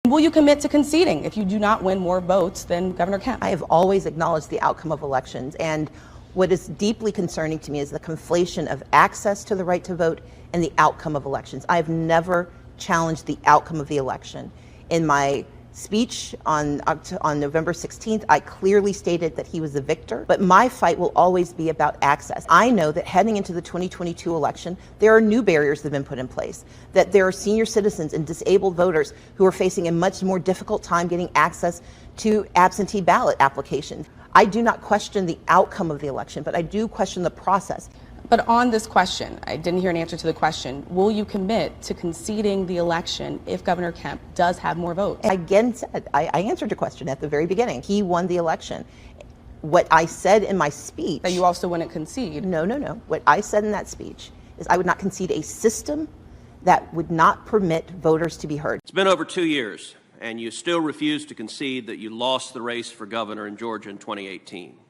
Will you commit to conceding if you do not win more votes than Governor Kemp? I have always acknowledged the outcome of elections, and what is deeply concerning to me is the conflation of access to the right to vote and the outcome of elections. I have never challenged the outcome of the election. In my speech on November 16th, I clearly stated that he was the victor, but my fight will always be about access. I know that heading into the 2022 election, there are new barriers that have been put in place, that there are senior citizens and disabled voters who are facing a much more difficult time getting access to absentee ballot applications. I do not question the outcome of the election, but I do question the process. But on this question, I didn't hear an answer to the question, will you commit to conceding the election if Governor Kemp does have more votes? I again said, I answered your question at the very beginning. He won the election. What I said in my speech... That you also wouldn't concede? No. What I said in that speech is I would not concede a system that would not permit voters to be heard. It's been over 2 years, and you still refuse to concede that you lost the race for governor in Georgia in 2018.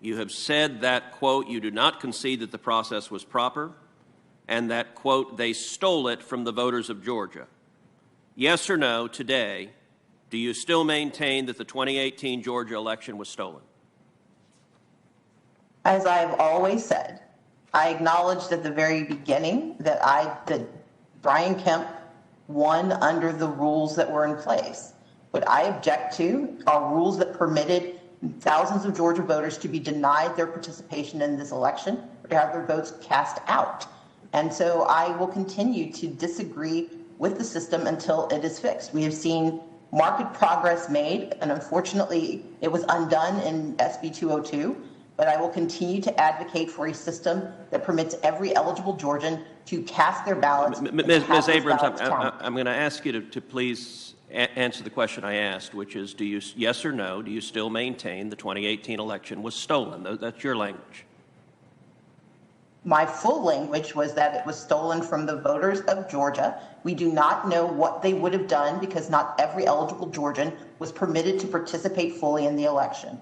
You have said that, quote, you do not concede that the process was proper, and that, quote, they stole it from the voters of Georgia. Yes or no, today, do you still maintain that the 2018 Georgia election was stolen? As I've always said, I acknowledged at the very beginning that Brian Kemp won under the rules that were in place. What I object to are rules that permitted thousands of Georgia voters to be denied their participation in this election or to have their votes cast out. And so I will continue to disagree with the system until it is fixed. We have seen marked progress made, and unfortunately it was undone in SB 202, but I will continue to advocate for a system that permits every eligible Georgian to cast their ballots. Ms. Abrams, I'm going to ask you to please answer the question I asked, which is, do you, yes or no, do you still maintain the 2018 election was stolen? That's your language. My full language was that it was stolen from the voters of Georgia. We do not know what they would have done because not every eligible Georgian was permitted to participate fully in the election.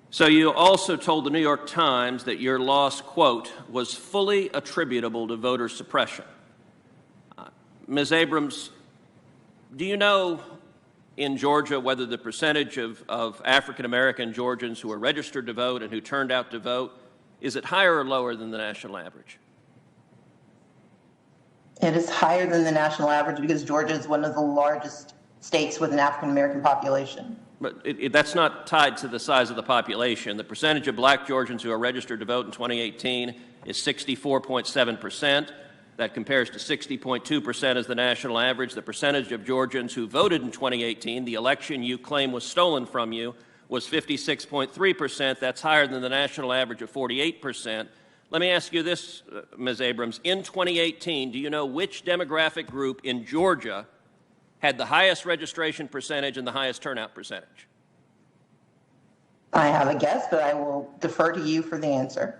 So you also told the New York Times that your loss, quote, was fully attributable to voter suppression. Ms. Abrams, do you know in Georgia whether the percentage of African-American Georgians who are registered to vote and who turned out to vote, is it higher or lower than the national average? It is higher than the national average because Georgia is one of the largest states with an African-American population. But that's not tied to the size of the population. The percentage of black Georgians who are registered to vote in 2018 is 64.7%. That compares to 60.2% as the national average. The percentage of Georgians who voted in 2018, the election you claim was stolen from you, was 56.3%. That's higher than the national average of 48%. Let me ask you this, Ms. Abrams. In 2018, do you know which demographic group in Georgia had the highest registration percentage and the highest turnout percentage? I have a guess, but I will defer to you for the answer.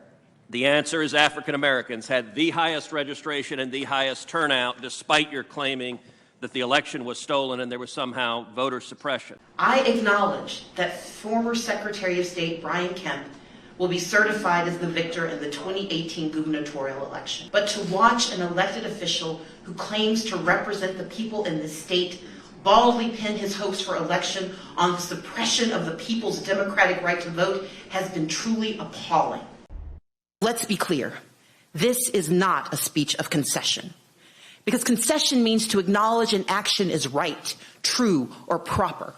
The answer is African Americans had the highest registration and the highest turnout, despite your claiming that the election was stolen and there was somehow voter suppression. I acknowledge that former Secretary of State Brian Kemp will be certified as the victor in the 2018 gubernatorial election. But to watch an elected official who claims to represent the people in this state baldly pin his hopes for election on the suppression of the people's democratic right to vote has been truly appalling. Let's be clear. This is not a speech of concession, because concession means to acknowledge an action is right, true, or proper.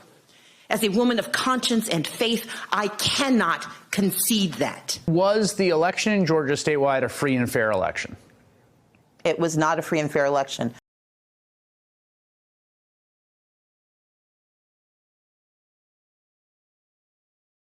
As a woman of conscience and faith, I cannot concede that. Was the election in Georgia statewide a free and fair election? It was not a free and fair election.